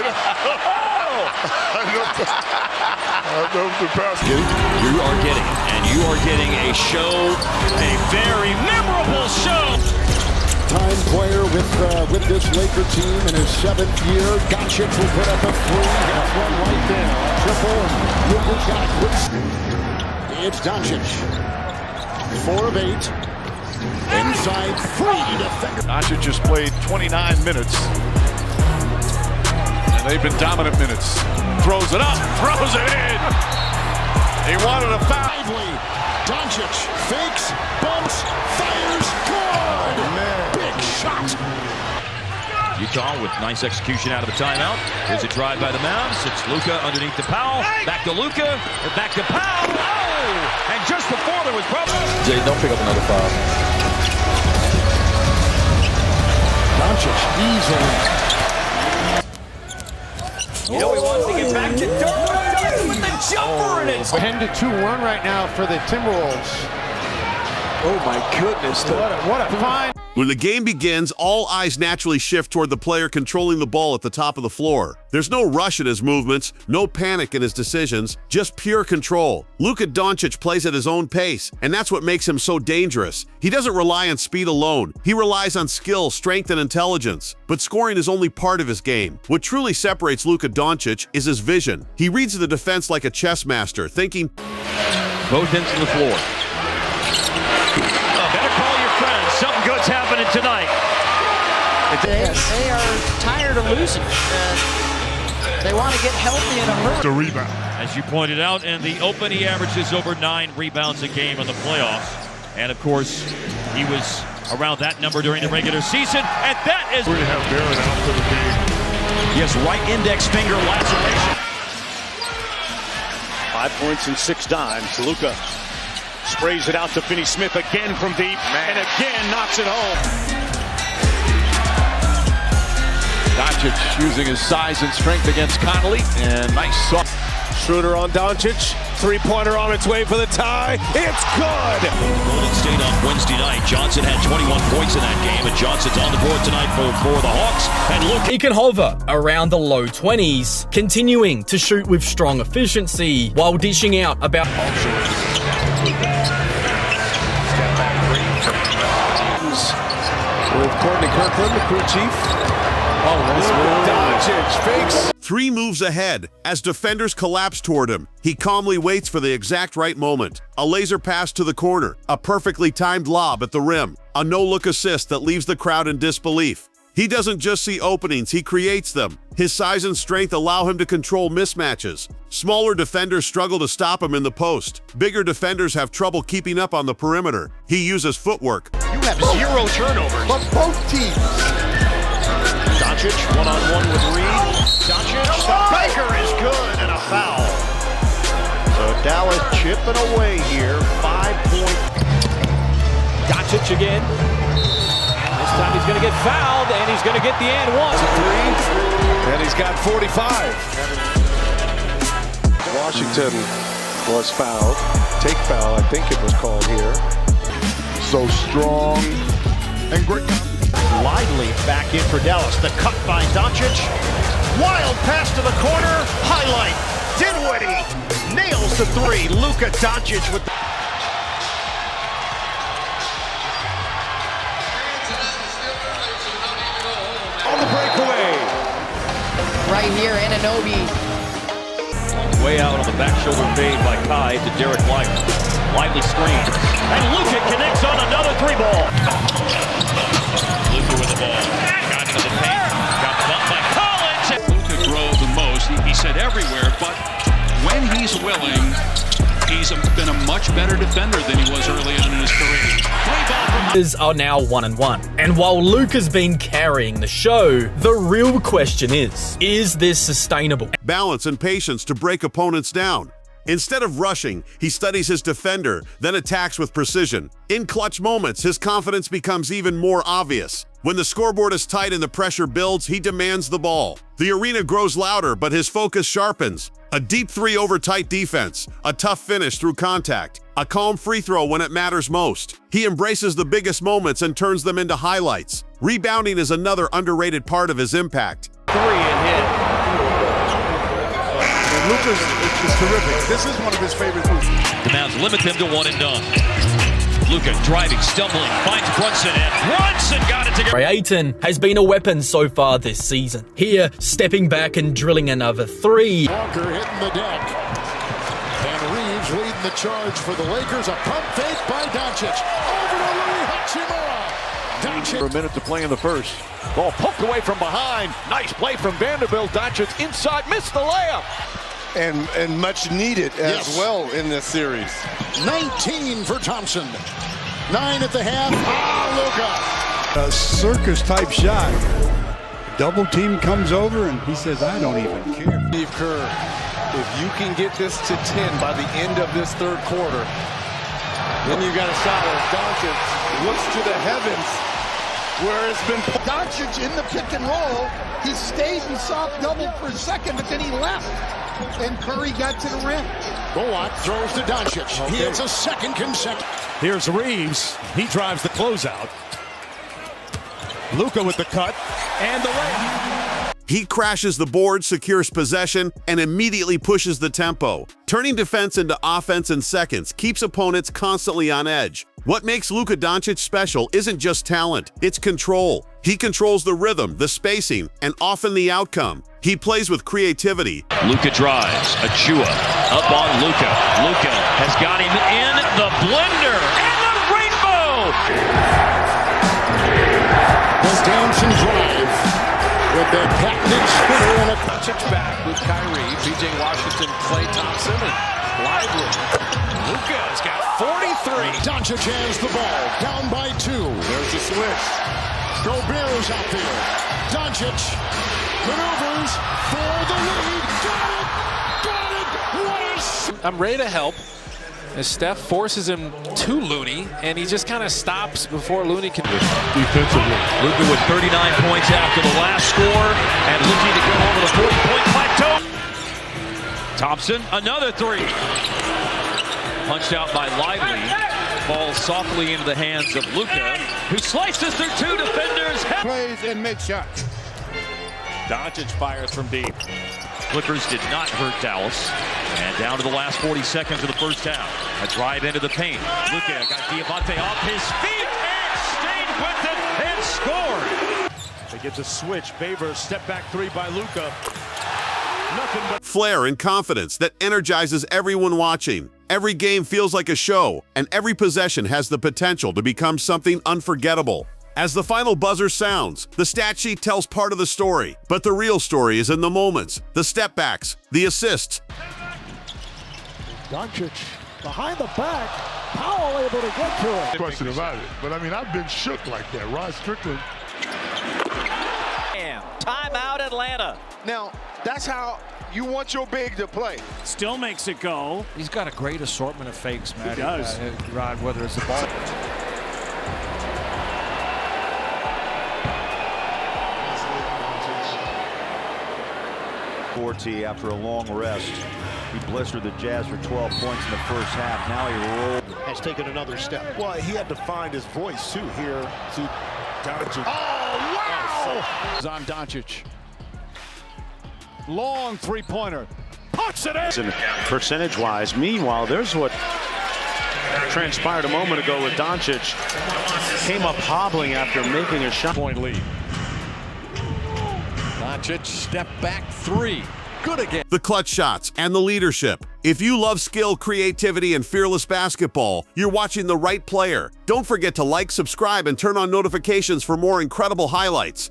get out. I know the pass. You are getting it, and you are getting a show, a very memorable show. Time player with this Laker team in his 7th year. Dončić will put up a three. Hits one right there. Triple, and Luka's got a quick. It's Dončić. 4 of 8. Inside 3 defender. Dončić just played 29 minutes. And they've been dominant minutes. Throws it up, throws it in. He wanted a foul. Dončić fakes, bumps, fires, good! Big shot. Utah with nice execution out of the timeout. Here's a drive by the Mavs. It's Luka underneath to Powell. Back to Luka. Back to Powell. Oh! And just before there was problems. Jay, don't pick up another foul. Dončić easily. You know he wants to get back to Dirk with the jumper, and it's 10-2 run right now for the Timberwolves. Oh my goodness. What a fine. When the game begins, all eyes naturally shift toward the player controlling the ball at the top of the floor. There's no rush in his movements, no panic in his decisions, just pure control. Luka Dončić plays at his own pace, and that's what makes him so dangerous. He doesn't rely on speed alone. He relies on skill, strength, and intelligence. But scoring is only part of his game. What truly separates Luka Dončić is his vision. He reads the defense like a chess master, thinking both ends of the floor. Better call your friends. Something good's happening tonight. They are tired of losing. They want to get healthy in a hurry. The rebound. As you pointed out, in the Open, he averages over 9 rebounds a game in the playoffs. And, of course, he was around that number during the regular season. And that is... We're going to have Barrett out for the game. Yes, right index finger laceration. 5 points and 6 dimes. Luka sprays it out to Finney-Smith again from deep, and again knocks it home. Dončić using his size and strength against Connolly, and nice soft. Schroeder on Dončić, 3-pointer on its way for the tie. It's good. Golden State on Wednesday night. Johnson had 21 points in that game, and Johnson's on the board tonight for the Hawks. And look, he can hover around the low 20s, continuing to shoot with strong efficiency while dishing out about. With Courtney Kirkland, the crew chief. Oh, nice move. Dončić fakes. 3 moves ahead. As defenders collapse toward him, he calmly waits for the exact right moment. A laser pass to the corner, a perfectly timed lob at the rim, a no-look assist that leaves the crowd in disbelief. He doesn't just see openings, he creates them. His size and strength allow him to control mismatches. Smaller defenders struggle to stop him in the post. Bigger defenders have trouble keeping up on the perimeter. He uses footwork. You have 0 turnovers. But both teams. Dončić, one-on-one with Reed. Dončić, the banker is good, and a foul. So Dallas chipping away here, 5-point. Dončić again. This time he's going to get fouled, and he's going to get the and one. 3, and he's got 45. Washington was fouled. Take foul, I think it was called here. So strong and great. Lively back in for Dallas. The cut by Dončić. Wild pass to the corner. Highlight. Dinwiddie nails the 3. Luka Dončić with the... on the breakaway. Right here, Anunoby. Way out on the back shoulder fade by Kai to Derek Lively. Lively screen. And Luka connects on another 3-ball. Luka with the ball. Got into the paint. Got bumped by Collins. Luka drove the most. He said everywhere, but when he's willing, he's been a much better defender than he was early on in his career. Are now 1-1. And while Luka's been carrying the show, the real question is this sustainable? Balance and patience to break opponents down. Instead of rushing, he studies his defender, then attacks with precision. In clutch moments, his confidence becomes even more obvious. When the scoreboard is tight and the pressure builds, he demands the ball. The arena grows louder, but his focus sharpens. A deep 3 over tight defense, a tough finish through contact, a calm free throw when it matters most. He embraces the biggest moments and turns them into highlights. Rebounding is another underrated part of his impact. 3 and hit. Luka's is terrific. This is one of his favorite moves. The Mavs limit him to one and done. Luka driving, stumbling, finds Brunson, and Brunson got it to go. Ayton has been a weapon so far this season. Here, stepping back and drilling another three. Walker hitting the deck. And Reeves leading the charge for the Lakers. A pump fake by Dončić. Over to Rui Hachimura. Dončić. A minute to play in the first. Ball poked away from behind. Nice play from Vanderbilt. Dončić inside, missed the layup. And much needed as well in this series. 19 for Thompson. 9 at the half. Luka. A circus-type shot. Double team comes over, and he says, I don't even care. Steve Kerr, if you can get this to 10 by the end of this third quarter, then you got a shot at Dončić. Looks to the heavens where it's been. Dončić in the pick and roll. He stayed in soft double for a second, but then he left. And Curry got to the rim. Bullock throws to Dončić. He hits a second consecutive. Here's Reeves. He drives the closeout. Luka with the cut and the layup. He crashes the board, secures possession, and immediately pushes the tempo. Turning defense into offense in seconds keeps opponents constantly on edge. What makes Luka Dončić special isn't just talent, it's control. He controls the rhythm, the spacing, and often the outcome. He plays with creativity. Luka drives. Achua up on Luka. Luka has got him in the blender and the rainbow. The Thompson drive with their patented spinner and a Dončić back with Kyrie, P.J. Washington, Klay Thompson, and Lively. Luka's got 43. Dončić has the ball, down by 2. There's the switch. Gobert's out there. Dončić maneuvers for the lead. Got it! Got it! What a... I'm ready to help as Steph forces him to Looney, and he just kind of stops before Looney can. Defensively. Luka with 39 points after the last score and looking to go over the 40-point plateau. Thompson, another three. Punched out by Lively. Falls softly into the hands of Luka, who slices through 2 defenders. Plays and makes shots. Dončić fires from deep. Clippers did not hurt Dallas. And down to the last 40 seconds of the first half. A drive into the paint. Luka got Diamante off his feet and stayed with it and scored. He gets a switch. Favors step back 3 by Luka. Nothing but Flair and confidence that energizes everyone watching. Every game feels like a show, and every possession has the potential to become something unforgettable. As the final buzzer sounds, the stat sheet tells part of the story, but the real story is in the moments, the step-backs, the assists. Dončić behind the back. Powell able to get to it. Question about it. But I mean, I've been shook like that. Rod Strickland. Timeout Atlanta. Now, that's how you want your big to play. Still makes it go. He's got a great assortment of fakes, Matty. He does. Rod, whether it's the ball. Forte after a long rest. He blistered the Jazz for 12 points in the first half. Now he rolled. Has taken another step. Well, he had to find his voice, too, here to Dončić. Oh, wow! It's on Dončić. Long three-pointer. Puts it in! Percentage-wise, meanwhile, there's what transpired a moment ago with Dončić. Came up hobbling after making a shot. Point lead. Dončić step back 3. Good again. The clutch shots and the leadership. If you love skill, creativity, and fearless basketball, you're watching the right player. Don't forget to like, subscribe, and turn on notifications for more incredible highlights.